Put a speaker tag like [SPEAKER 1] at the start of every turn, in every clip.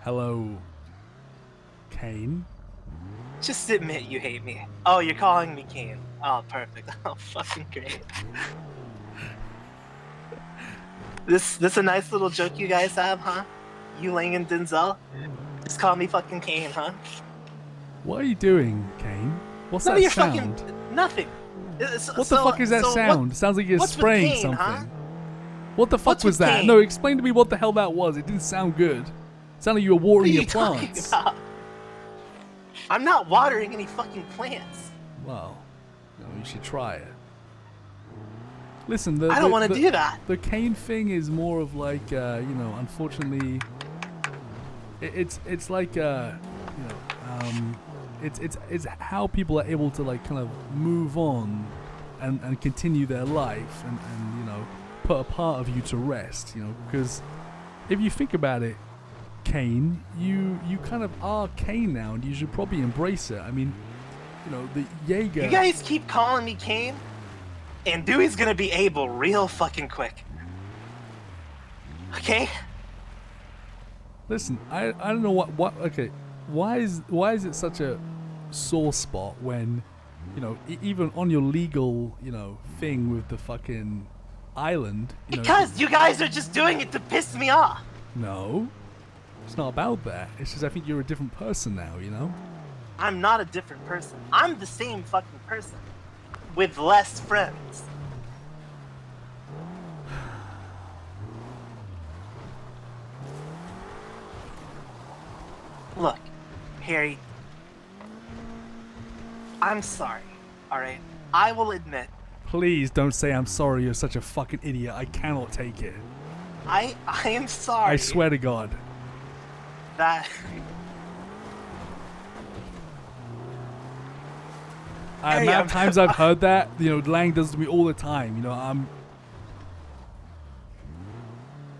[SPEAKER 1] Hello, Kane.
[SPEAKER 2] Just admit you hate me. Oh, you're calling me Kane. Oh, perfect. Oh, fucking great. This a nice little joke you guys have, huh? You, Lang, and Denzel? Just call me fucking Kane, huh?
[SPEAKER 1] What are you doing, Kane? What's
[SPEAKER 2] None
[SPEAKER 1] that
[SPEAKER 2] of your
[SPEAKER 1] sound?
[SPEAKER 2] fucking nothing.
[SPEAKER 1] What the fuck is that sound? Sounds like you're
[SPEAKER 2] what's
[SPEAKER 1] spraying
[SPEAKER 2] with Kane,
[SPEAKER 1] something.
[SPEAKER 2] huh?
[SPEAKER 1] What the fuck
[SPEAKER 2] What's
[SPEAKER 1] was
[SPEAKER 2] with
[SPEAKER 1] that?
[SPEAKER 2] Kane?
[SPEAKER 1] No, explain to me what the hell that was. It didn't sound good. It sounded like you were watering your plants.
[SPEAKER 2] About? I'm not watering any fucking plants.
[SPEAKER 1] Well, you should try it. Listen,
[SPEAKER 2] I don't want to do that.
[SPEAKER 1] The Kane thing is more of like, unfortunately, it's like, it's how people are able to like kind of move on and continue their life and put a part of you to rest, because if you think about it, Kane, you kind of are Kane now, and you should probably embrace it. I mean, the Yaegar.
[SPEAKER 2] You guys keep calling me Kane, and Dewey's gonna be able real fucking quick. Okay?
[SPEAKER 1] Listen, I don't know what okay, why is it such a sore spot when, even on your legal, thing with the fucking island,
[SPEAKER 2] because you guys are just doing it to piss me off.
[SPEAKER 1] No. It's not about that. It's just I think you're a different person now,
[SPEAKER 2] I'm not a different person. I'm the same fucking person. With less friends. Look, Harry. I'm sorry, alright? I will admit.
[SPEAKER 1] Please don't say I'm sorry, you're such a fucking idiot. I cannot take it.
[SPEAKER 2] I am sorry.
[SPEAKER 1] I swear to God.
[SPEAKER 2] That...
[SPEAKER 1] The amount of times I've heard that, Lang does to me all the time.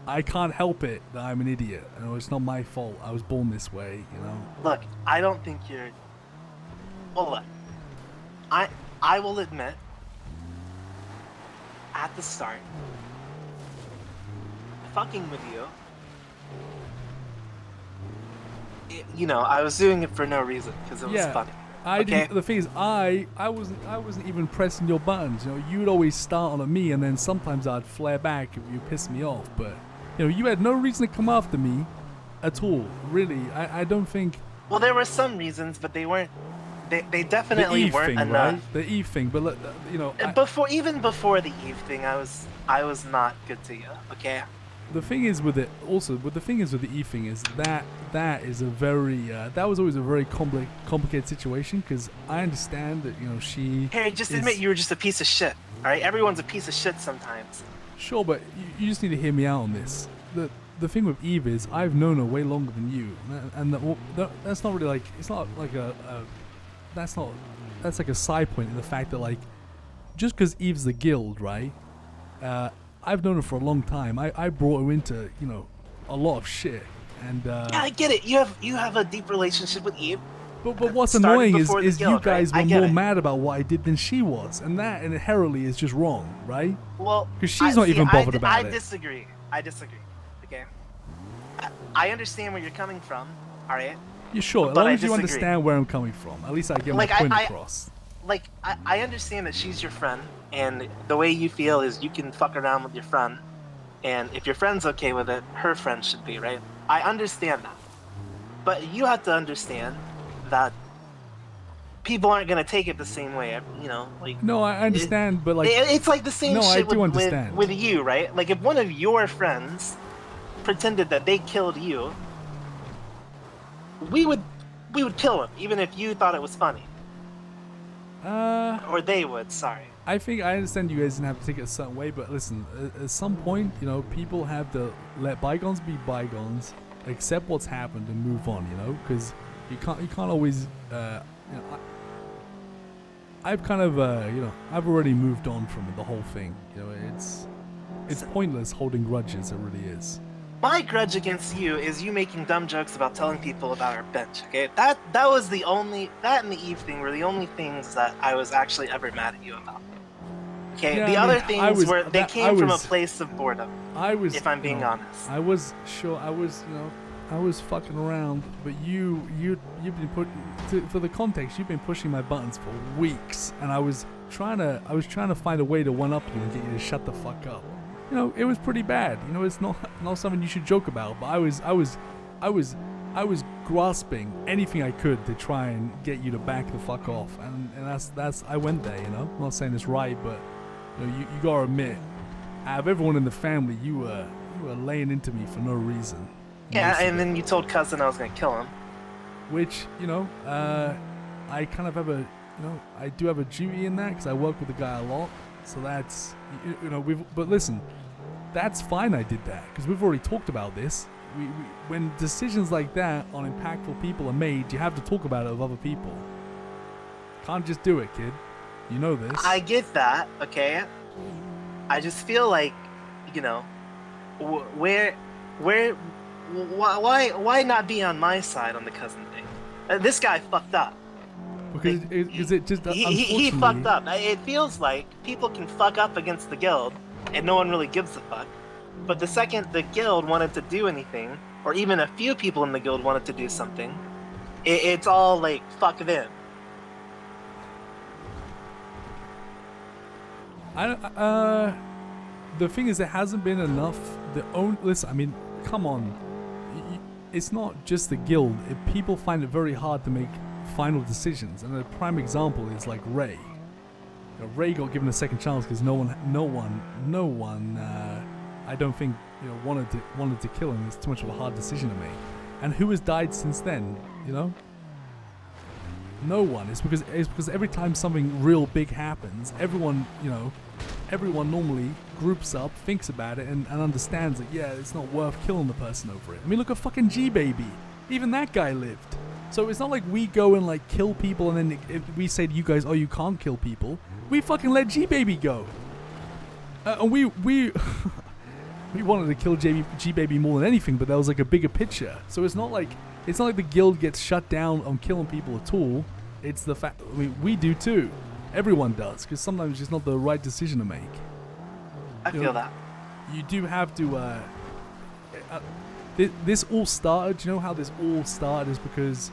[SPEAKER 1] I can't help it that I'm an idiot. It's not my fault. I was born this way,
[SPEAKER 2] Look, I don't think you're... Well, look. I will admit, at the start, fucking with you, I was doing it for no reason, because it was funny.
[SPEAKER 1] The thing is, I wasn't even pressing your buttons. You'd always start on me, and then sometimes I'd flare back if you pissed me off. But you had no reason to come after me, at all. Really, I don't think.
[SPEAKER 2] Well, there were some reasons, but they weren't. They definitely
[SPEAKER 1] the Eve
[SPEAKER 2] weren't
[SPEAKER 1] thing,
[SPEAKER 2] enough.
[SPEAKER 1] Right? The Eve thing, but
[SPEAKER 2] even before the Eve thing, I was not good to you. Okay.
[SPEAKER 1] The thing is with it, also, but the thing is with the Eve thing is that is a very that was always a very complicated situation, because I understand that she.
[SPEAKER 2] Harry, just admit you were just a piece of shit. All right, everyone's a piece of shit sometimes.
[SPEAKER 1] Sure, but you just need to hear me out on this. The thing with Eve is I've known her way longer than you, and that's not really like, it's not like that's like a side point in the fact that, like, just because Eve's the guild, right? I've known her for a long time. I brought her into, a lot of shit, and
[SPEAKER 2] yeah, I get it. You have a deep relationship with Eve.
[SPEAKER 1] But what's annoying is
[SPEAKER 2] guild,
[SPEAKER 1] you guys
[SPEAKER 2] right?
[SPEAKER 1] were more mad about what I did than she was, and that inherently is just wrong, right?
[SPEAKER 2] Well,
[SPEAKER 1] because she's not even bothered about it.
[SPEAKER 2] I disagree. Okay. I understand where you're coming from. All right.
[SPEAKER 1] You sure? As long as you understand where I'm coming from, at least I get my point across.
[SPEAKER 2] I understand that she's your friend, and the way you feel is you can fuck around with your friend, and if your friend's okay with it, her friend should be, right? I understand that. But you have to understand that people aren't going to take it the same way, like...
[SPEAKER 1] No, I understand, but like...
[SPEAKER 2] It's like the same shit with you, right? Like, if one of your friends pretended that they killed you, we would kill him, even if you thought it was funny. Or they would, sorry.
[SPEAKER 1] I think I understand you guys didn't have to take it a certain way, but listen, at some point, people have to let bygones be bygones, accept what's happened, and move on, because you can't always, I've kind of, I've already moved on from the whole thing. It's pointless holding grudges. It really is.
[SPEAKER 2] My grudge against you is you making dumb jokes about telling people about our bench, okay? That was the only... That and the Eve thing were the only things that I was actually ever mad at you about. Okay?
[SPEAKER 1] Yeah,
[SPEAKER 2] the other things came from a place of boredom. If I'm being honest.
[SPEAKER 1] I was sure, fucking around, but you've been for the context, you've been pushing my buttons for weeks, and I was trying to find a way to one up you and get you to shut the fuck up. You know, it was pretty bad. You know, it's not something you should joke about, but I was grasping anything I could to try and get you to back the fuck off, and that's I went there. You know, I'm not saying it's right, but you know, you gotta admit, out of everyone in the family, you were laying into me for no reason.
[SPEAKER 2] Yeah, and then you told cousin I was gonna kill him.
[SPEAKER 1] Which, you know, I kind of have I do have a duty in that because I work with the guy a lot. So that's, you know, but listen, that's fine I did that because we've already talked about this. When decisions like that on impactful people are made, you have to talk about it with other people. Can't just do it, kid. You know this.
[SPEAKER 2] I get that, okay? I just feel like, you know, why not be on my side on the cousin thing? This guy fucked up.
[SPEAKER 1] Because it just
[SPEAKER 2] he fucked up. It feels like people can fuck up against the guild, and no one really gives a fuck. But the second the guild wanted to do anything, or even a few people in the guild wanted to do something, it's all like fuck them.
[SPEAKER 1] The thing is, there hasn't been enough. Listen, I mean, come on. It's not just the guild. People find it very hard to make final decisions, and a prime example is like Ray. You know, Ray got given a second chance because no one. I don't think, you know, wanted to kill him. It's too much of a hard decision to make. And who has died since then? You know, no one. It's because every time something real big happens, everyone normally groups up, thinks about it, and understands that, yeah, it's not worth killing the person over it. I mean, look at fucking G-Baby. Even that guy lived. So it's not like we go and like kill people and then we say to you guys, oh, you can't kill people. We fucking let G-Baby go. And we we wanted to kill G-Baby more than anything, but that was like a bigger picture. So it's not like the guild gets shut down on killing people at all. It's the fact, I mean, we do too. Everyone does, because sometimes it's just not the right decision to make.
[SPEAKER 2] I feel that.
[SPEAKER 1] You do have to. This all started. You know how this all started is because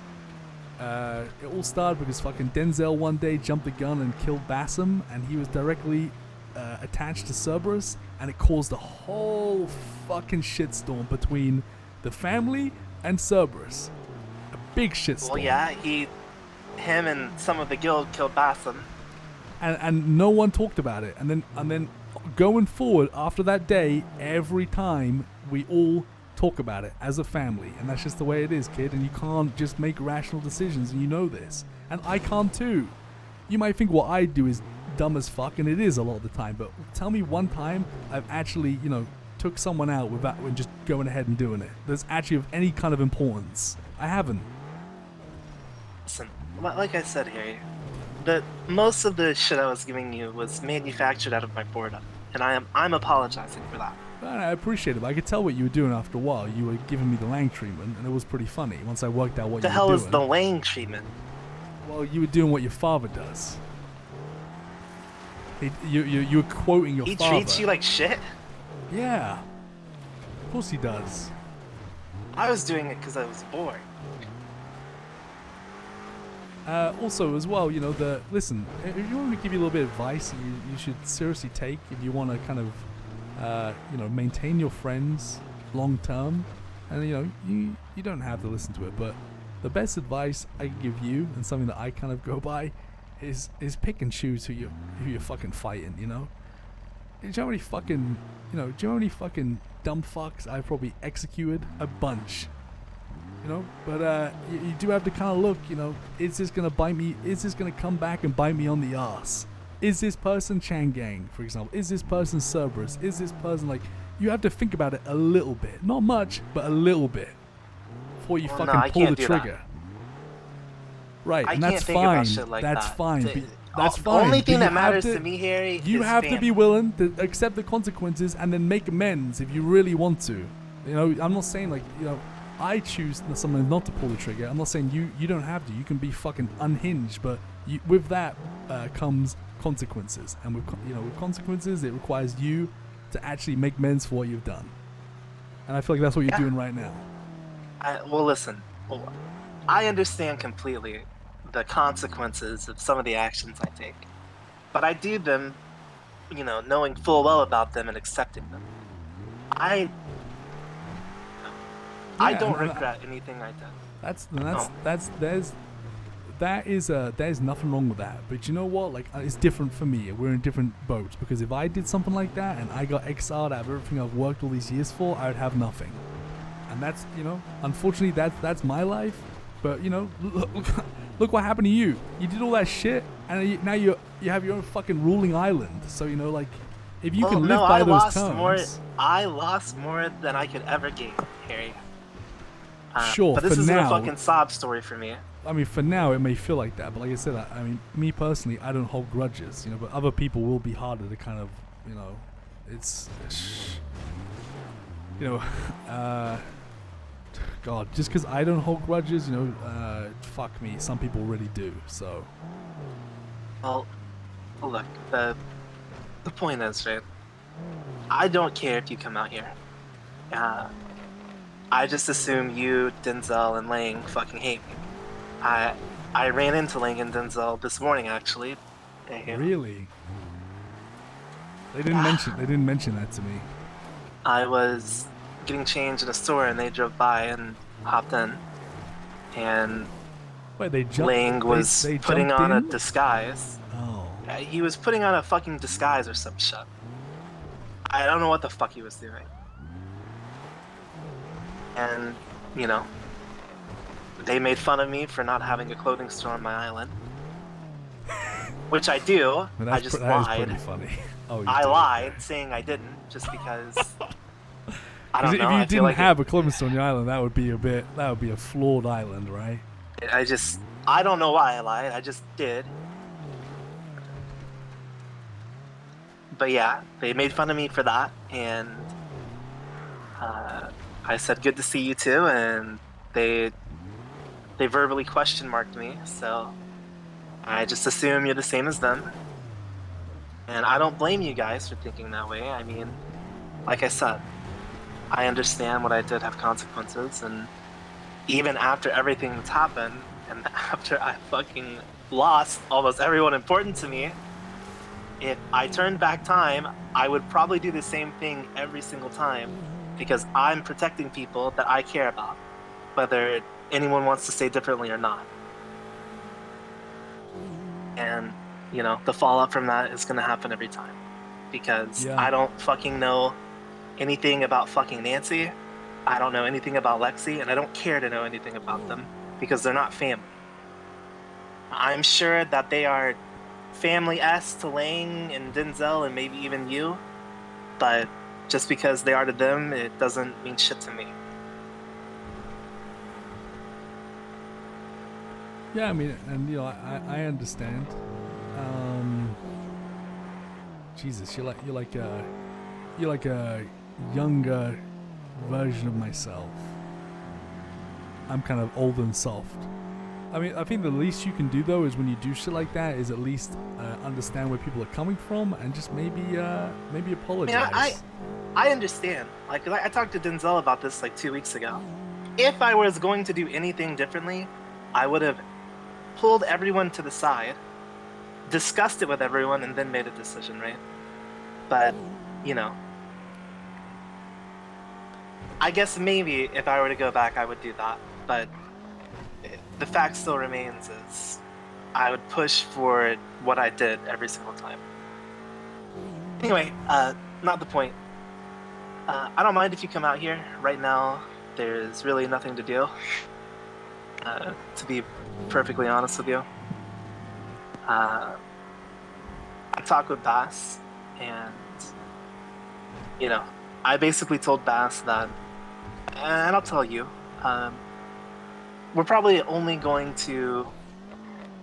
[SPEAKER 1] it all started because fucking Denzel one day jumped the gun and killed Bassam, and he was directly attached to Cerberus, and it caused a whole fucking shitstorm between the family and Cerberus. A big shitstorm.
[SPEAKER 2] Well, yeah, him and some of the guild killed Bassam.
[SPEAKER 1] And no one talked about it. And then going forward after that day, every time we all talk about it as a family, and that's just the way it is, kid. And you can't just make rational decisions, and you know this. And I can't too. You might think what I do is dumb as fuck, and it is a lot of the time. But tell me one time I've actually, you know, took someone out without just going ahead and doing it. That's actually of any kind of importance. I haven't.
[SPEAKER 2] Listen, like I said, Harry, that most of the shit I was giving you was manufactured out of my boredom, and I'm apologizing for that.
[SPEAKER 1] I appreciate it, but I could tell what you were doing after a while. You were giving me the Lang treatment, and it was pretty funny once I worked out what you were doing.
[SPEAKER 2] The hell is the Lang treatment?
[SPEAKER 1] Well, you were doing what your father does. You were quoting your father.
[SPEAKER 2] He treats you like shit?
[SPEAKER 1] Yeah. Of course he does.
[SPEAKER 2] I was doing it because I was bored.
[SPEAKER 1] Also, as well, you know, listen, if you want me to give you a little bit of advice, you should seriously take if you want to kind of, you know, maintain your friends long term. And, you know, you don't have to listen to it, but the best advice I can give you, and something that I kind of go by, is pick and choose who you're fucking fighting, you know? Do you know how many fucking dumb fucks I've probably executed? A bunch. You know, but you do have to kind of look, you know, is this going to bite me? Is this going to come back and bite me on the ass? Is this person CHANG gang, for example? Is this person Cerberus? Is this person, like, you have to think about it a little bit. Not much, but a little bit. Before you fucking pull the trigger. Right, and that's fine. That's fine. That's fine.
[SPEAKER 2] The only thing that matters to me, Harry,
[SPEAKER 1] you have to be willing to accept the consequences and then make amends if you really want to. You know, I'm not saying, like, you know, I choose someone not to pull the trigger. I'm not saying you don't have to. You can be fucking unhinged, but with that comes consequences, and with consequences, it requires you to actually make amends for what you've done. And I feel like that's what you're doing right now.
[SPEAKER 2] Well, listen. Well, I understand completely the consequences of some of the actions I take, but I do them, knowing full well about them and accepting them. I I
[SPEAKER 1] Yeah,
[SPEAKER 2] don't
[SPEAKER 1] and
[SPEAKER 2] regret anything I did.
[SPEAKER 1] that's
[SPEAKER 2] Oh,
[SPEAKER 1] there's nothing wrong with that. But you know what? Like, it's different for me. We're in different boats, because if I did something like that and I got exiled out of everything I've worked all these years for, I would have nothing. And that's, unfortunately, that's my life. But look what happened to you. You did all that shit, and now you have your own fucking ruling island. So like, if you
[SPEAKER 2] well,
[SPEAKER 1] can live
[SPEAKER 2] no,
[SPEAKER 1] by
[SPEAKER 2] I
[SPEAKER 1] those
[SPEAKER 2] lost more.
[SPEAKER 1] terms,
[SPEAKER 2] I lost more than I could ever gain, Harry.
[SPEAKER 1] sure.
[SPEAKER 2] But
[SPEAKER 1] For
[SPEAKER 2] this isn't a
[SPEAKER 1] now,
[SPEAKER 2] fucking sob story for me.
[SPEAKER 1] I mean, for now it may feel like that, but like I said, I mean, me personally, I don't hold grudges, but other people will be harder to kind of, it's, God, just because I don't hold grudges, fuck me, some people really do. So,
[SPEAKER 2] Well, look, the point is, right? I don't care if you come out here. I just assume you, Denzel, and Lang fucking hate me. I ran into Lang and Denzel this morning, actually.
[SPEAKER 1] really, they didn't mention that to me.
[SPEAKER 2] I was getting changed in a store, and they drove by and hopped in. And
[SPEAKER 1] Wait, they jumped.
[SPEAKER 2] Lang was
[SPEAKER 1] They
[SPEAKER 2] putting
[SPEAKER 1] jumped
[SPEAKER 2] on a
[SPEAKER 1] in.
[SPEAKER 2] disguise.
[SPEAKER 1] Oh,
[SPEAKER 2] He was putting on a fucking disguise or some shit. I don't know what the fuck he was doing. And, they made fun of me for not having a clothing store on my island. Which I do. I just
[SPEAKER 1] that is
[SPEAKER 2] lied.
[SPEAKER 1] pretty funny. Oh,
[SPEAKER 2] I
[SPEAKER 1] did.
[SPEAKER 2] lied, saying I didn't, just because. I don't know.
[SPEAKER 1] If you
[SPEAKER 2] I feel
[SPEAKER 1] didn't
[SPEAKER 2] like
[SPEAKER 1] have a clothing store on your island, that would be a flawed island, right?
[SPEAKER 2] I don't know why I lied. I just did. But yeah, they made fun of me for that, and I said good to see you too, and they verbally question marked me, so I just assume you're the same as them. And I don't blame you guys for thinking that way. I mean, like I said, I understand what I did have consequences, and even after everything that's happened, and after I fucking lost almost everyone important to me, if I turned back time, I would probably do the same thing every single time, because I'm protecting people that I care about, whether anyone wants to say differently or not. And, the fallout from that is going to happen every time, because
[SPEAKER 1] Yeah.
[SPEAKER 2] I don't fucking know anything about fucking Nancy. I don't know anything about Lexi, and I don't care to know anything about them, because they're not family. I'm sure that they are family-S to Lang and Denzel and maybe even you, but just because they are to them, it doesn't mean shit to me.
[SPEAKER 1] Yeah, I mean, and I understand. Jesus, you're like a younger version of myself. I'm kind of old and soft. I mean, I think the least you can do though is when you do shit like that is at least understand where people are coming from and just maybe apologize.
[SPEAKER 2] I understand. Like, I talked to Denzel about this like 2 weeks ago. If I was going to do anything differently, I would have pulled everyone to the side, discussed it with everyone, and then made a decision, right? But, I guess maybe if I were to go back, I would do that. But the fact still remains is I would push for what I did every single time. Anyway, not the point. I don't mind if you come out here. Right now, there's really nothing to do. To be perfectly honest with you. I talked with Bass, and, I basically told Bass that, and I'll tell you, we're probably only going to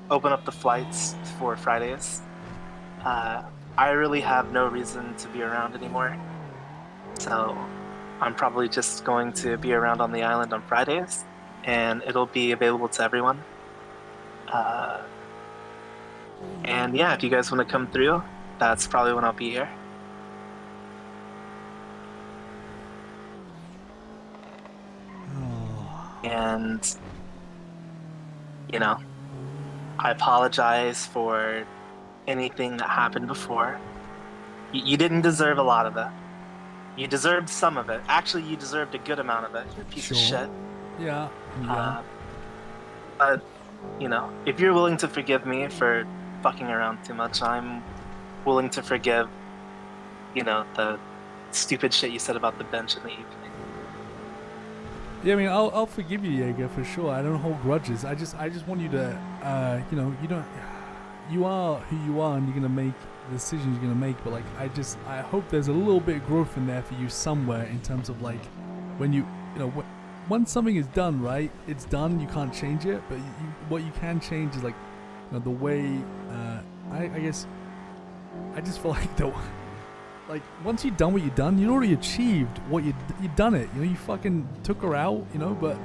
[SPEAKER 2] open up the flights for Fridays. I really have no reason to be around anymore. So I'm probably just going to be around on the island on Fridays, and it'll be available to everyone. And yeah, if you guys want to come through, that's probably when I'll be here.
[SPEAKER 1] Oh,
[SPEAKER 2] And, you know, I apologize for anything that happened before. You didn't deserve a lot of it. You deserved some of it. Actually, you deserved a good amount of it, you piece of
[SPEAKER 1] Sure.
[SPEAKER 2] shit.
[SPEAKER 1] Yeah. Yeah.
[SPEAKER 2] Uh, but, if you're willing to forgive me for fucking around too much, I'm willing to forgive, the stupid shit you said about the bench in the evening.
[SPEAKER 1] Yeah, I mean, I'll forgive you, Jaeger, for sure. I don't hold grudges. I just want you to, you don't, you are who you are, and you're gonna make the decisions you're gonna make. But like, I hope there's a little bit of growth in there for you somewhere in terms of like, when once something is done, right? It's done. You can't change it. But what you can change is like, the way. I guess. I just feel like like once you've done what you've done, you'd already achieved what you'd done it. You fucking took her out, but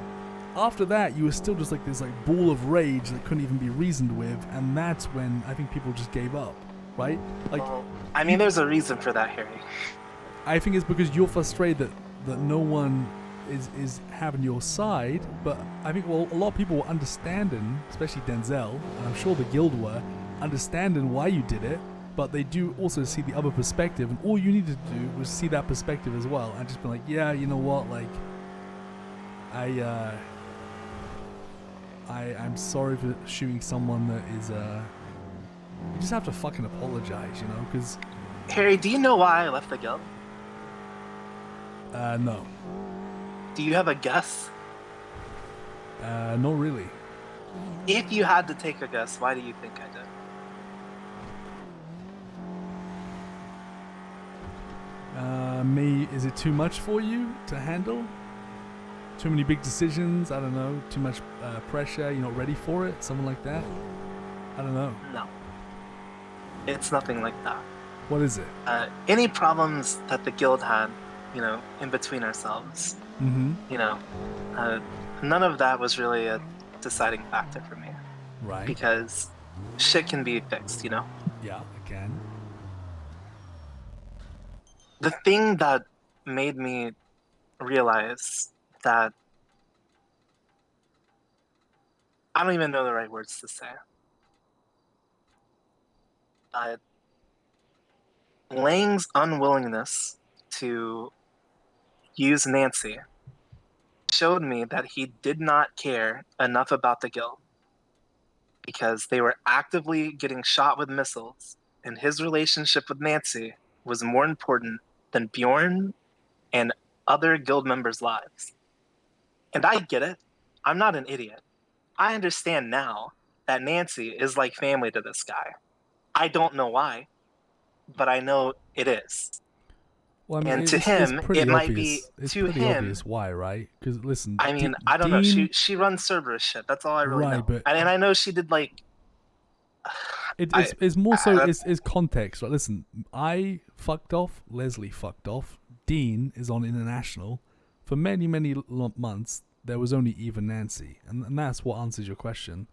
[SPEAKER 1] after that you were still just like this like ball of rage that couldn't even be reasoned with, and that's when I think people just gave up, right? Like,
[SPEAKER 2] well, I mean, there's a reason for that, Harry.
[SPEAKER 1] I think it's because you're frustrated that no one is having your side, but I think a lot of people were understanding, especially Denzel, and I'm sure the guild were understanding why you did it. But they do also see the other perspective, and all you needed to do was see that perspective as well, and just be like, yeah, you know what, like, I'm sorry for shooting someone that is you just have to fucking apologize, because
[SPEAKER 2] Harry, do you know why I left the guild?
[SPEAKER 1] no,
[SPEAKER 2] Do you have a guess?
[SPEAKER 1] not really.
[SPEAKER 2] If you had to take a guess, why do you think I did?
[SPEAKER 1] Is it too much for you to handle? Too many big decisions? I don't know. Too much pressure? You're not ready for it? Something like that? I don't know.
[SPEAKER 2] No. It's nothing like that.
[SPEAKER 1] What is it?
[SPEAKER 2] Any problems that the guild had, in between ourselves, none of that was really a deciding factor for me.
[SPEAKER 1] Right.
[SPEAKER 2] Because shit can be fixed,
[SPEAKER 1] Yeah, it can.
[SPEAKER 2] The thing that made me realize that I don't even know the right words to say. Lang's unwillingness to use Nancy showed me that he did not care enough about the guild because they were actively getting shot with missiles, and his relationship with Nancy was more important than Bjorn and other guild members' lives. And I get it. I'm not an idiot. I understand now that Nancy is like family to this guy. I don't know why, but I know it is.
[SPEAKER 1] Well, I mean,
[SPEAKER 2] And to
[SPEAKER 1] it's
[SPEAKER 2] him,
[SPEAKER 1] pretty
[SPEAKER 2] it might be
[SPEAKER 1] obvious. It's
[SPEAKER 2] to
[SPEAKER 1] pretty
[SPEAKER 2] him.
[SPEAKER 1] obvious why, right? Because listen,
[SPEAKER 2] I mean, I don't know. She runs Cerberus shit. That's all I really
[SPEAKER 1] right,
[SPEAKER 2] know.
[SPEAKER 1] but
[SPEAKER 2] And I know she did like.
[SPEAKER 1] it's more so it's context, right? Listen, I fucked off. Leslie fucked off. Dean is on international. For many months, there was only Eve and Nancy, and that's what answers your question.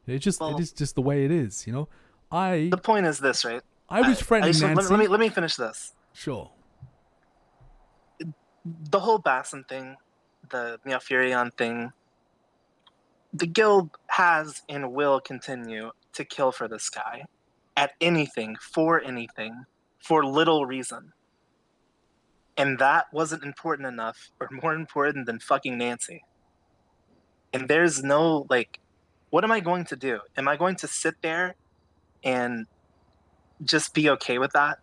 [SPEAKER 1] It is just the way it is,
[SPEAKER 2] The point is this, right?
[SPEAKER 1] I was threatening Nancy.
[SPEAKER 2] Let me finish this.
[SPEAKER 1] Sure.
[SPEAKER 2] The whole Basson thing, the Furion thing, the guild has and will continue to kill for this guy at anything, for little reason. And that wasn't important enough or more important than fucking Nancy. And there's no, like, what am I going to do? Am I going to sit there and just be okay with that?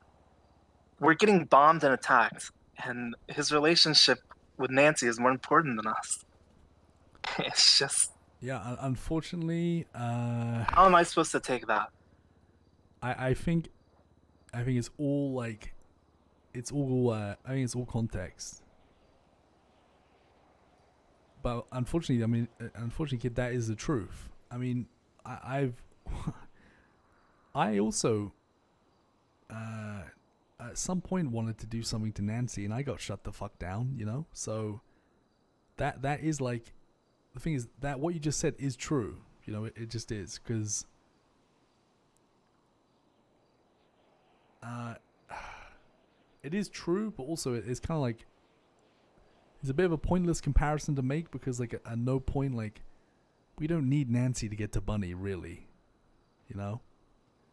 [SPEAKER 2] We're getting bombed and attacked, and his relationship with Nancy is more important than us. It's just.
[SPEAKER 1] Yeah, unfortunately,
[SPEAKER 2] How am I supposed to take that?
[SPEAKER 1] I think it's all like it's all I think it's all context. But unfortunately, kid, that is the truth. I mean, I've I also at some point wanted to do something to Nancy, and I got shut the fuck down. So that is like the thing is that what you just said is true. It just is because. It is true, but also it's kind of like is a bit of a pointless comparison to make because like at no point like we don't need Nancy to get to Bunny really, you know.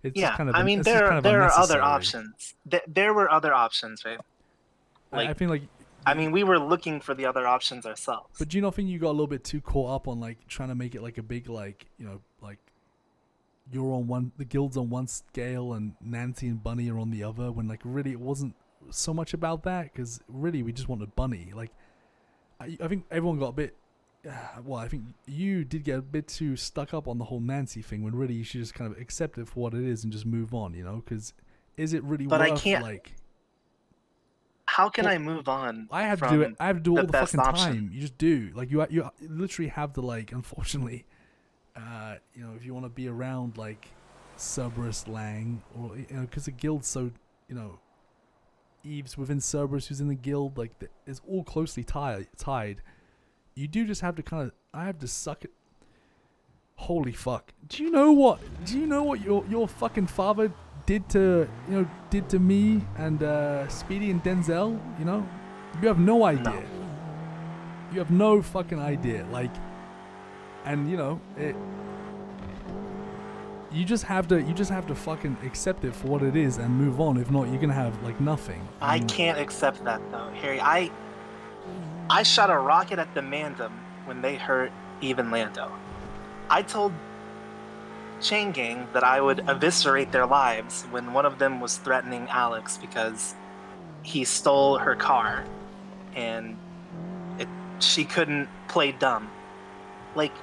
[SPEAKER 1] It's just
[SPEAKER 2] Yeah,
[SPEAKER 1] kind of
[SPEAKER 2] I mean
[SPEAKER 1] it's just kind of
[SPEAKER 2] there are other
[SPEAKER 1] unnecessary.
[SPEAKER 2] options. There were other options, right? Like
[SPEAKER 1] I feel like.
[SPEAKER 2] I mean, we were looking for the other options ourselves.
[SPEAKER 1] But do you not think you got a little bit too caught up on like trying to make it like a big like like you're on one, the guild's on one scale and Nancy and Bunny are on the other, when like really it wasn't so much about that, because really we just wanted Bunny. Like I think everyone got a bit well, I think you did get a bit too stuck up on the whole Nancy thing, when really you should just kind of accept it for what it is and just move on, you know, because is it really
[SPEAKER 2] But I
[SPEAKER 1] worth
[SPEAKER 2] can't.
[SPEAKER 1] like
[SPEAKER 2] How can
[SPEAKER 1] well,
[SPEAKER 2] I move on
[SPEAKER 1] I have to do it.
[SPEAKER 2] from
[SPEAKER 1] I have to do it
[SPEAKER 2] the
[SPEAKER 1] all the
[SPEAKER 2] best
[SPEAKER 1] fucking
[SPEAKER 2] option?
[SPEAKER 1] time. You just do. Like you literally have to like. Unfortunately, if you want to be around like Cerberus Lang, or because the guild's so, Eve's within Cerberus, who's in the guild, like it's all closely tied. You do just have to kind of. I have to suck it. Holy fuck! Do you know what? Your fucking father did to me and Speedy and Denzel? You know, you have no idea.
[SPEAKER 2] No.
[SPEAKER 1] You have no fucking idea. Like, and it. You just have to fucking accept it for what it is and move on. If not, you're gonna have like nothing.
[SPEAKER 2] I can't accept that though, Harry. I shot a rocket at the Mandem when they hurt Eve and Lando. I told CHANG gang that I would eviscerate their lives when one of them was threatening Alex because he stole her car and she couldn't play dumb. Like,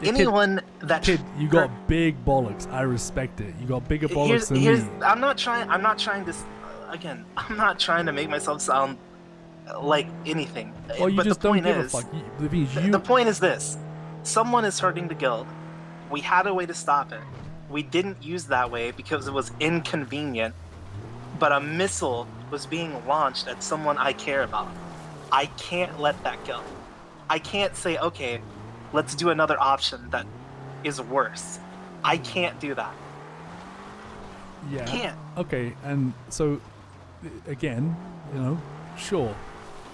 [SPEAKER 2] anyone that
[SPEAKER 1] you got big bollocks. I respect it. You got bigger bollocks than me.
[SPEAKER 2] I'm not trying to again, I'm not trying to make myself sound like anything.
[SPEAKER 1] Well, you
[SPEAKER 2] but
[SPEAKER 1] just
[SPEAKER 2] the point
[SPEAKER 1] don't give
[SPEAKER 2] is,
[SPEAKER 1] a fuck.
[SPEAKER 2] the point is this: someone is hurting the guild. We had a way to stop it. We didn't use that way because it was inconvenient. But a missile was being launched at someone I care about. I can't let that go. I can't say, okay, let's do another option that is worse. I can't do that.
[SPEAKER 1] Yeah.
[SPEAKER 2] Can't.
[SPEAKER 1] Okay, and so again, sure.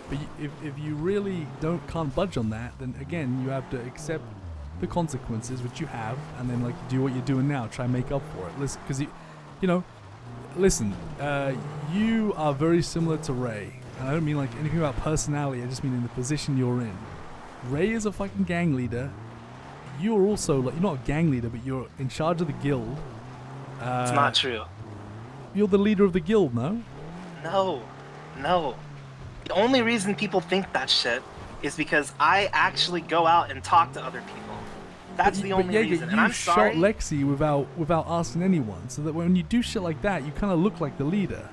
[SPEAKER 1] But if you really can't budge on that, then again you have to accept the consequences, which you have, and then like do what you're doing now, try and make up for it. Listen, because listen, you are very similar to Ray, and I don't mean like anything about personality. I just mean in the position you're in. Ray is a fucking gang leader. You're also like, you're not a gang leader, but you're in charge of the guild.
[SPEAKER 2] It's not true.
[SPEAKER 1] You're the leader of the guild, no?
[SPEAKER 2] No. The only reason people think that shit is because I actually go out and talk to other people. That's the only reason. And I'm sorry.
[SPEAKER 1] You shot Lexi without asking anyone, so that when you do shit like that, you kind of look like the leader.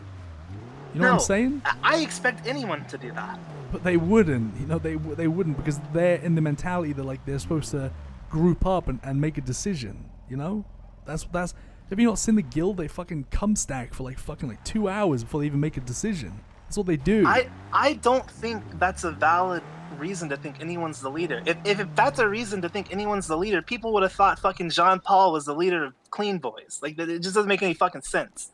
[SPEAKER 1] You know what I'm saying?
[SPEAKER 2] I expect anyone to do that.
[SPEAKER 1] But they wouldn't. They wouldn't, because they're in the mentality that like they're supposed to group up and make a decision. That's. Have you not seen the guild? They fucking cum stack for like 2 hours before they even make a decision. That's what they do.
[SPEAKER 2] I don't think that's a valid reason to think anyone's the leader. If that's a reason to think anyone's the leader, people would have thought fucking Jean Paul was the leader of CLEANBOIS. Like, it just doesn't make any fucking sense.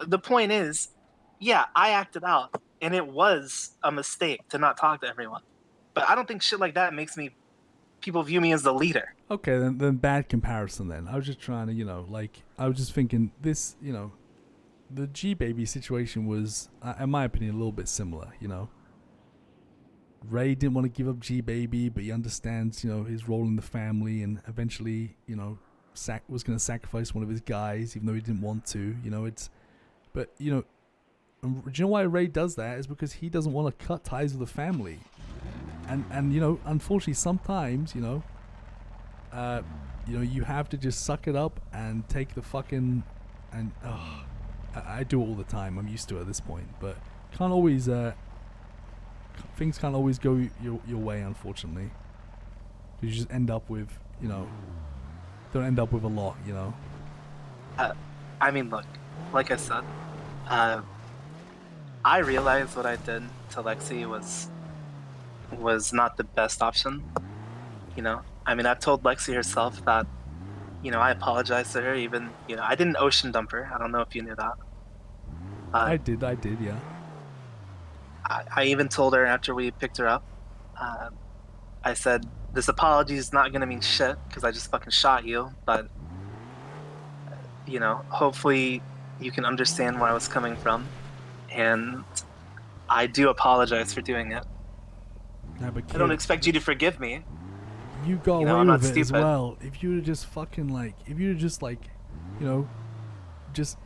[SPEAKER 2] The point is, yeah, I acted out, and it was a mistake to not talk to everyone. But I don't think shit like that makes people view me as the leader.
[SPEAKER 1] Okay, then bad comparison then. I was just trying to, I was just thinking this, the G-Baby situation was, in my opinion, a little bit similar, Ray didn't want to give up G-Baby, but he understands, his role in the family, and eventually, was going to sacrifice one of his guys, even though he didn't want to, but, do you know why Ray does that? Is because he doesn't want to cut ties with the family. And unfortunately, sometimes, you have to just suck it up and take the fucking, and I do it all the time. I'm used to it at this point, but can't always, things can't always go your way, unfortunately. You just end up with, don't end up with a lot,
[SPEAKER 2] I mean, look, like I said, I realized what I did to Lexi was not the best option. I mean, I told Lexi herself that, I apologized to her. Even, I didn't ocean dump her. I don't know if you knew that.
[SPEAKER 1] I did, yeah.
[SPEAKER 2] I even told her after we picked her up. Uh, I said this apology is not gonna mean shit because I just fucking shot you, but hopefully you can understand where I was coming from, and I do apologize for doing it.
[SPEAKER 1] Yeah, but
[SPEAKER 2] I don't
[SPEAKER 1] kid,
[SPEAKER 2] expect you to forgive me.
[SPEAKER 1] you got away
[SPEAKER 2] I'm not
[SPEAKER 1] with it as
[SPEAKER 2] stupid.
[SPEAKER 1] well. If you would just fucking like, if you would just like, you know, just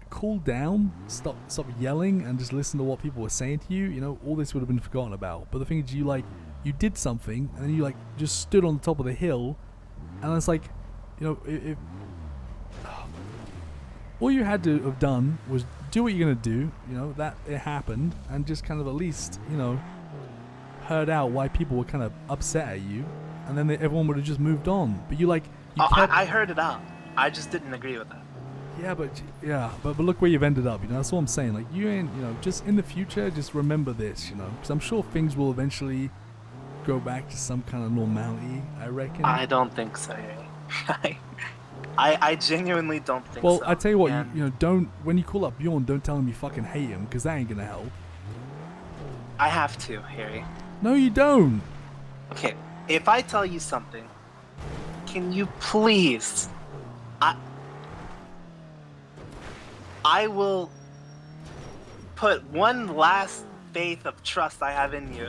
[SPEAKER 1] cool down, stop yelling, and just listen to what people were saying to you, all this would have been forgotten about. But the thing is, you did something, and then you like just stood on the top of the hill, and it's like, if all you had to have done was do what you're gonna do, that it happened, and just kind of at least, heard out why people were kind of upset at you, and then everyone would have just moved on. But you
[SPEAKER 2] Oh,
[SPEAKER 1] kept.
[SPEAKER 2] I heard it out. I just didn't agree with it.
[SPEAKER 1] But look where you've ended up. That's what I'm saying. Like you ain't, just in the future, just remember this. Because I'm sure things will eventually go back to some kind of normality. I reckon.
[SPEAKER 2] I don't think so, Harry. I genuinely don't think
[SPEAKER 1] Well,
[SPEAKER 2] so.
[SPEAKER 1] I tell you what,
[SPEAKER 2] And
[SPEAKER 1] don't when you call up Bjorn, don't tell him you fucking hate him, because that ain't gonna help.
[SPEAKER 2] I have to, Harry.
[SPEAKER 1] No, you don't.
[SPEAKER 2] Okay, if I tell you something, can you please? I will put one last faith of trust I have in you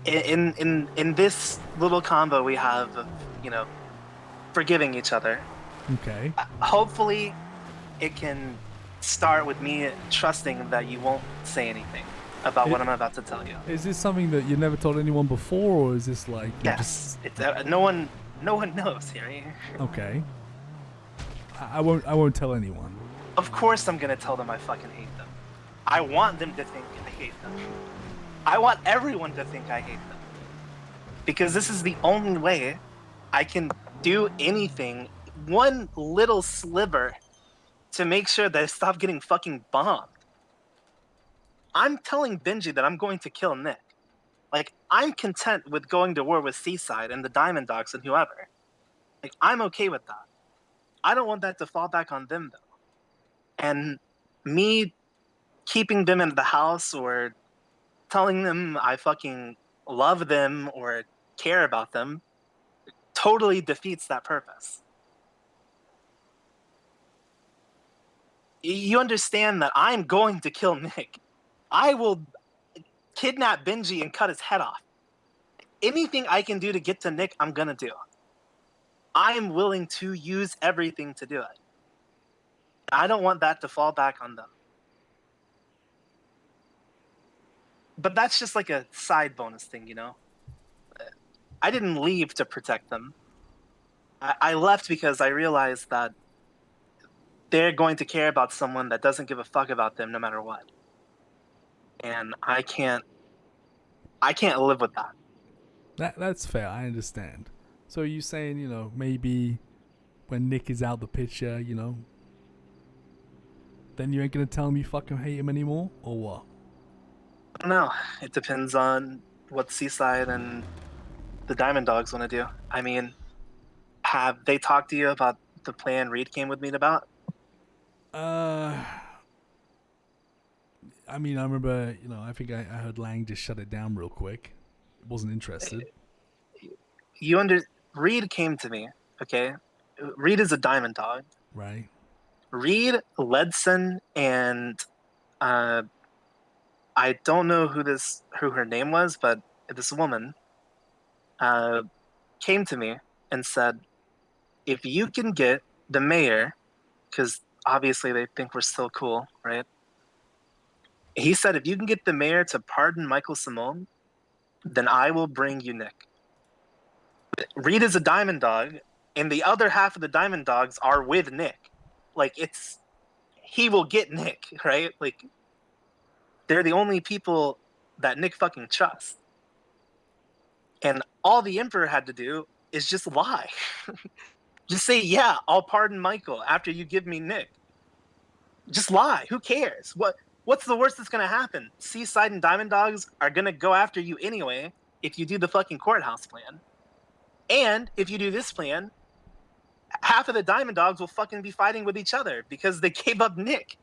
[SPEAKER 2] in this little combo we have of forgiving each other.
[SPEAKER 1] Okay.
[SPEAKER 2] Hopefully, it can start with me trusting that you won't say anything about what I'm about to tell you.
[SPEAKER 1] Is this something that you never told anyone before, or is this like
[SPEAKER 2] Yes, it's no one knows, Harry.
[SPEAKER 1] Okay. I won't tell anyone.
[SPEAKER 2] Of course, I'm gonna tell them I fucking hate them. I want them to think I hate them. I want everyone to think I hate them. Because this is the only way I can do anything, one little sliver, to make sure that I stop getting fucking bombed. I'm telling Benji that I'm going to kill Nick. Like, I'm content with going to war with Seaside and the Diamond Dogs and whoever. Like, I'm okay with that. I don't want that to fall back on them, though. And me keeping them in the house or telling them I fucking love them or care about them totally defeats that purpose. You understand that I'm going to kill Nick. I will kidnap Benji and cut his head off. Anything I can do to get to Nick, I'm gonna do. I am willing to use everything to do it. I don't want that to fall back on them. But that's just like a side bonus thing, I didn't leave to protect them. I left because I realized that they're going to care about someone that doesn't give a fuck about them no matter what. And I can't live with that.
[SPEAKER 1] That's fair. I understand. So you saying, maybe when Nick is out the picture, then you ain't gonna tell him you fucking hate him anymore, or what?
[SPEAKER 2] I don't know. It depends on what Seaside and the Diamond Dogs want to do. I mean, have they talked to you about the plan Reed came with me about?
[SPEAKER 1] I mean, I remember, I think I heard Lang just shut it down real quick. Wasn't interested.
[SPEAKER 2] Reed came to me, okay? Reed is a Diamond Dog.
[SPEAKER 1] Right.
[SPEAKER 2] Reed, Ledson, and I don't know who her name was, but this woman came to me and said, if you can get the mayor, because obviously they think we're still cool, right? He said, if you can get the mayor to pardon Michael Simone, then I will bring you Nick. Reed is a Diamond Dog, and the other half of the Diamond Dogs are with Nick. Like, he will get Nick, right? Like, they're the only people that Nick fucking trusts. And all the Emperor had to do is just lie. Just say, yeah, I'll pardon Michael after you give me Nick. Just lie. Who cares? What's the worst that's gonna happen? Seaside and Diamond Dogs are gonna go after you anyway if you do the fucking courthouse plan. And if you do this plan, half of the Diamond Dogs will fucking be fighting with each other because they gave up Nick.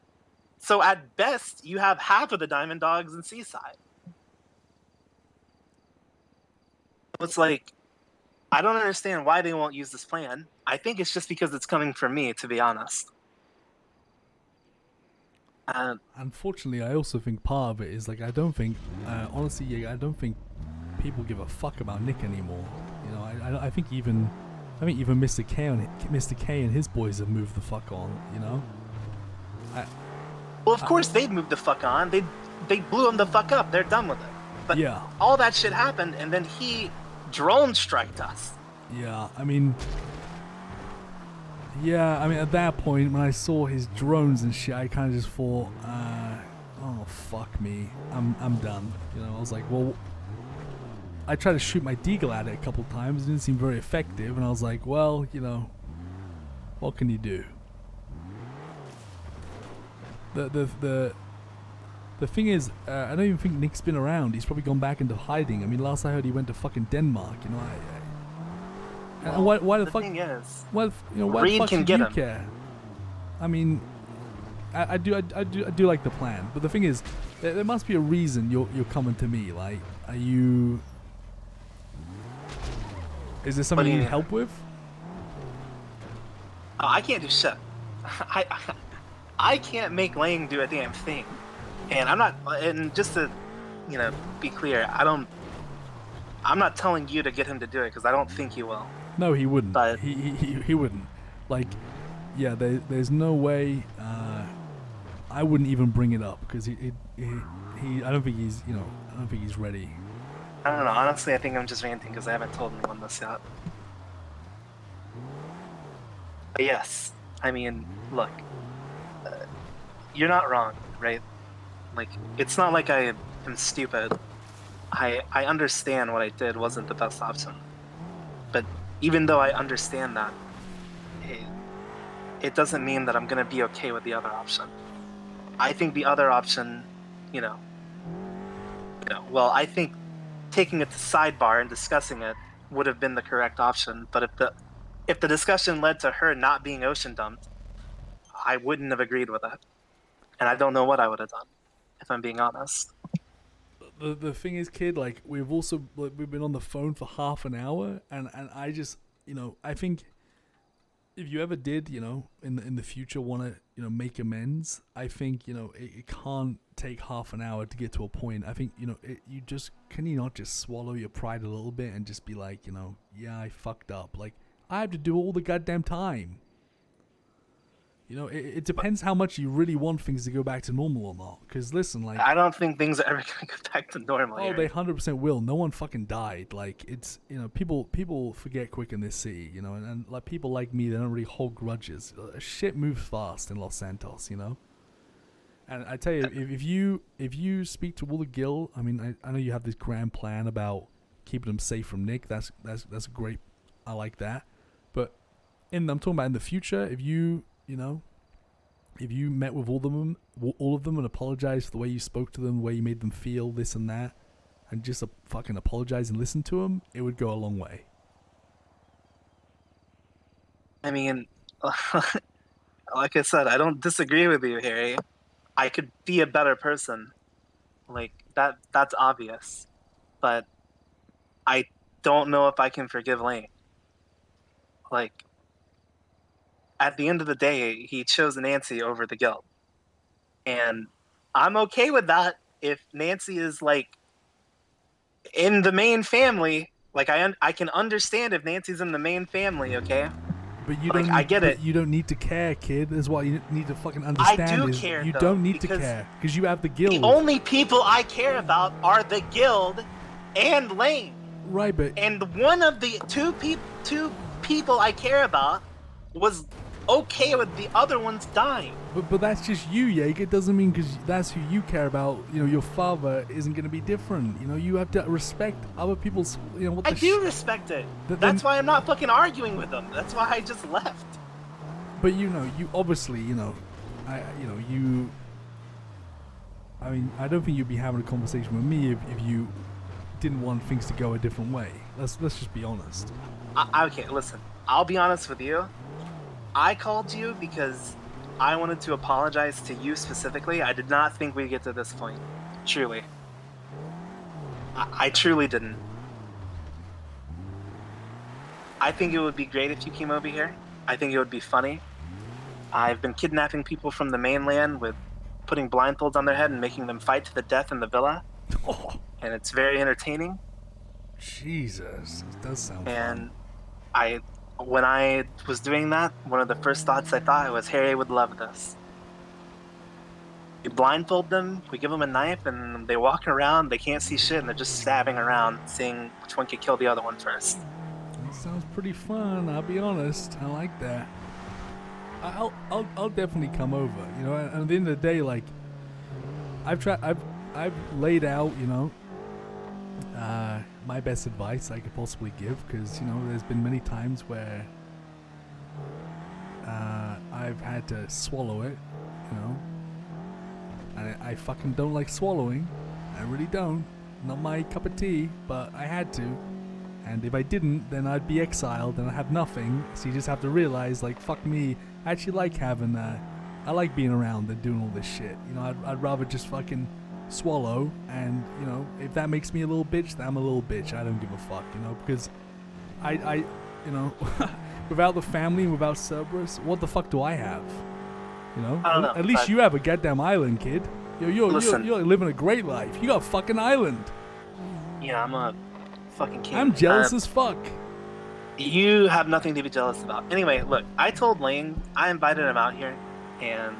[SPEAKER 2] So at best, you have half of the Diamond Dogs in Seaside. It's like, I don't understand why they won't use this plan. I think it's just because it's coming from me, to be honest.
[SPEAKER 1] Unfortunately, I also think part of it is like I don't think, honestly, I don't think people give a fuck about Nick anymore. You know, I think even Mr. K and his boys have moved the fuck on. You know.
[SPEAKER 2] Well, of course they've moved the fuck on. They blew him the fuck up. They're done with it. But
[SPEAKER 1] yeah,
[SPEAKER 2] all that shit happened, and then he drone striked us.
[SPEAKER 1] Yeah, I mean, at that point when I saw his drones and shit, I kind of just thought, oh fuck me, I'm done. You know, I was like, well, I tried to shoot my deagle at it a couple times. It didn't seem very effective, and I was like, well, you know, what can you do? The thing is, I don't even think Nick's been around. He's probably gone back into hiding. I mean, last I heard, he went to fucking Denmark. You know, and why the fuck?
[SPEAKER 2] Thing is,
[SPEAKER 1] why
[SPEAKER 2] Reed
[SPEAKER 1] the fuck
[SPEAKER 2] can
[SPEAKER 1] should
[SPEAKER 2] get
[SPEAKER 1] you
[SPEAKER 2] him.
[SPEAKER 1] care? I mean, I do like the plan, but the thing is, there must be a reason you're coming to me. Like, are you? Is there something you need help with?
[SPEAKER 2] I can't do shit. I can't make Lang do a damn thing, and I'm not. And just to, you know, be clear, I'm not telling you to get him to do it because I don't think he will.
[SPEAKER 1] No, he wouldn't.
[SPEAKER 2] But
[SPEAKER 1] he wouldn't. Like, yeah, there's no way. I wouldn't even bring it up because he I don't think he's, you know, I don't think he's ready.
[SPEAKER 2] I don't know. Honestly, I think I'm just ranting because I haven't told anyone this yet. But yes, I mean, look, you're not wrong, right? Like, it's not like I am stupid. I understand what I did wasn't the best option. But even though I understand that, it doesn't mean that I'm going to be okay with the other option. I think the other option, well, I think taking it to sidebar and discussing it would have been the correct option. But if the discussion led to her not being ocean dumped, I wouldn't have agreed with it. And I don't know what I would have done, if I'm being honest.
[SPEAKER 1] The thing is, kid, like, we've been on the phone for half an hour, and I just, you know, I think if you ever did, you know, in the future want to, you know, make amends, I think, you know, it can't take half an hour to get to a point. I think, you know, can you not just swallow your pride a little bit and just be like, you know, yeah, I fucked up. Like, I have to do all the goddamn time. You know, it depends how much you really want things to go back to normal or not. Because listen, like,
[SPEAKER 2] I don't think things are ever gonna go back to normal.
[SPEAKER 1] Oh, they 100% will. No one fucking died. Like, it's, you know, people forget quick in this city. You know, and like people like me, they don't really hold grudges. Shit moves fast in Los Santos. You know. And I tell you, if you speak to all the guild, I mean, I know you have this grand plan about keeping them safe from Nick. That's great. I like that. But I'm talking about in the future, if you met with all of them and apologized for the way you spoke to them, the way you made them feel, this and that, and just fucking apologize and listen to them, it would go a long way.
[SPEAKER 2] I mean, like I said, I don't disagree with you, Harry. I could be a better person. Like, that's obvious. But I don't know if I can forgive Lane. Like, at the end of the day, he chose Nancy over the guild. And I'm okay with that if Nancy is, like, in the main family. Like, I can understand if Nancy's in the main family, okay?
[SPEAKER 1] But you
[SPEAKER 2] like,
[SPEAKER 1] don't.
[SPEAKER 2] I get it.
[SPEAKER 1] You don't need to care, kid. That's what you need to fucking understand.
[SPEAKER 2] I do care.
[SPEAKER 1] You
[SPEAKER 2] though,
[SPEAKER 1] don't need to care because you have the guild.
[SPEAKER 2] The only people I care about are the guild and Lane.
[SPEAKER 1] Right, but
[SPEAKER 2] and one of the two people I care about was okay with the other ones dying.
[SPEAKER 1] But that's just you, Yaegar. It doesn't mean because that's who you care about. You know, your father isn't going to be different. You know, you have to respect other people's. You know, what
[SPEAKER 2] I do respect it. That's why I'm not fucking arguing with them. That's why I just left.
[SPEAKER 1] But you know, you obviously, you know, I mean, I don't think you'd be having a conversation with me if you didn't want things to go a different way. Let's just be honest.
[SPEAKER 2] Okay, listen. I'll be honest with you. I called you because I wanted to apologize to you specifically. I did not think we'd get to this point. Truly. I truly didn't. I think it would be great if you came over here. I think it would be funny. I've been kidnapping people from the mainland with putting blindfolds on their head and making them fight to the death in the villa.
[SPEAKER 1] Oh,
[SPEAKER 2] And it's very entertaining.
[SPEAKER 1] Jesus, it does sound
[SPEAKER 2] And
[SPEAKER 1] fun.
[SPEAKER 2] when I was doing that, one of the first thoughts I thought was Harry would love this. You blindfold them, we give them a knife, and they walk around, they can't see shit, and they're just stabbing around, seeing which one could kill the other one first.
[SPEAKER 1] That sounds pretty fun. I'll be honest. I like that. I'll definitely come over. You know, and at the end of the day, like, I've laid out, you know, my best advice I could possibly give, because, you know, there's been many times where I've had to swallow it, you know, and I fucking don't like swallowing. I really don't. Not my cup of tea, but I had to. And if I didn't, then I'd be exiled and I'd have nothing. So you just have to realize, like, fuck me. I actually like having, I like being around and doing all this shit. You know, I'd rather just fucking swallow. And, you know, if that makes me a little bitch, then I'm a little bitch. I don't give a fuck, you know, because I you know, without the family and without Cerberus, what the fuck do I have? You know?
[SPEAKER 2] I don't know,
[SPEAKER 1] At least you have a goddamn island, kid. You're living a great life. You got a fucking island.
[SPEAKER 2] Yeah, I'm a fucking king.
[SPEAKER 1] I'm jealous as fuck.
[SPEAKER 2] You have nothing to be jealous about. Anyway, look, I told Lane, I invited him out here, and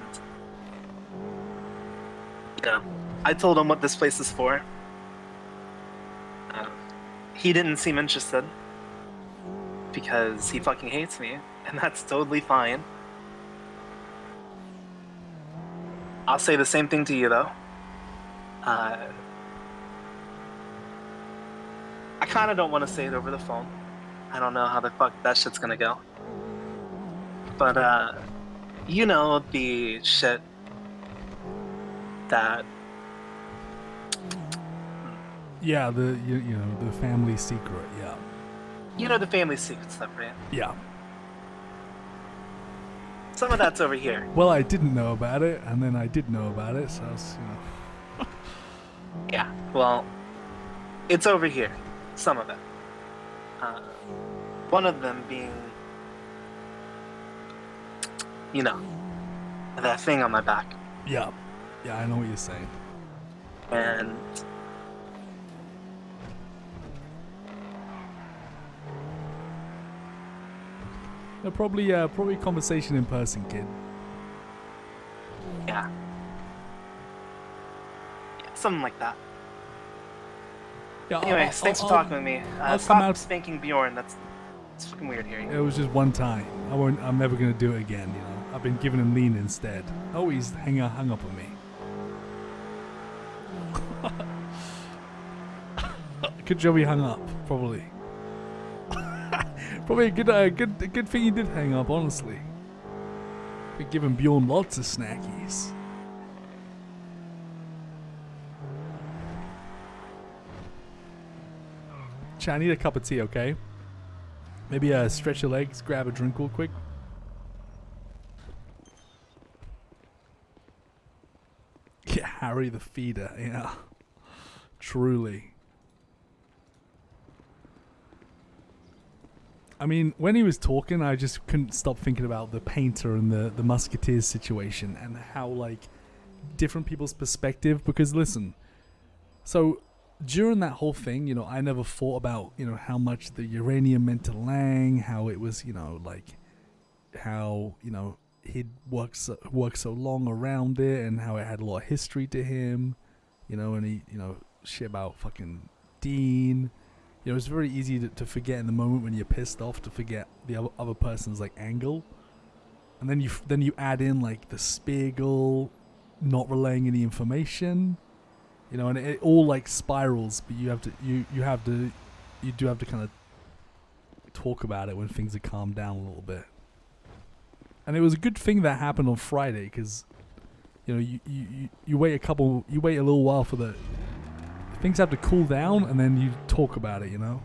[SPEAKER 2] you know, I told him what this place is for. He didn't seem interested because he fucking hates me, and that's totally fine. I'll say the same thing to you, though. I kind of don't want to say it over the phone. I don't know how the fuck that shit's gonna go. But, you know, the shit that...
[SPEAKER 1] Yeah, you know, the family secret, yeah.
[SPEAKER 2] You know the family secret stuff, right?
[SPEAKER 1] Yeah.
[SPEAKER 2] Some of that's over here.
[SPEAKER 1] Well, I didn't know about it, and then I did know about it, so I was, you know.
[SPEAKER 2] Yeah, well, it's over here. Some of it. One of them being, you know, that thing on my back.
[SPEAKER 1] Yeah. Yeah, I know what you're saying.
[SPEAKER 2] And
[SPEAKER 1] Yeah, probably a conversation in person, kid.
[SPEAKER 2] yeah. Something like that.
[SPEAKER 1] Yeah.
[SPEAKER 2] Anyways, thanks for talking with me.
[SPEAKER 1] I'll
[SPEAKER 2] Stop
[SPEAKER 1] come out.
[SPEAKER 2] spanking Bjorn. That's fucking weird here.
[SPEAKER 1] It was just one time. I'm never gonna do it again. You know. I've been giving him lean instead. Oh, he's hung up on me. Good job he hung up. Probably. Probably a good thing he did hang up. Honestly. Been giving Bjorn lots of snackies. Chat, I need a cup of tea, okay? Maybe stretch your legs, grab a drink real quick. Yeah, Harry the feeder, yeah. Truly. I mean, when he was talking, I just couldn't stop thinking about the painter and the musketeers situation and how, like, different people's perspective, because listen, so during that whole thing, you know, I never thought about, you know, how much the uranium meant to Lang, how it was, you know, like, how, you know, he'd worked so long around it and how it had a lot of history to him, you know, and he, you know, shit about fucking Dean. You know, it's very easy to forget in the moment when you're pissed off, to forget the other person's, like, angle. And then you add in, like, the Spiegel not relaying any information. You know, and it all, like, spirals, but you do have to kind of talk about it when things are calmed down a little bit. And it was a good thing that happened on Friday, because, you know, you wait a little while for the things have to cool down, and then you talk about it, you know.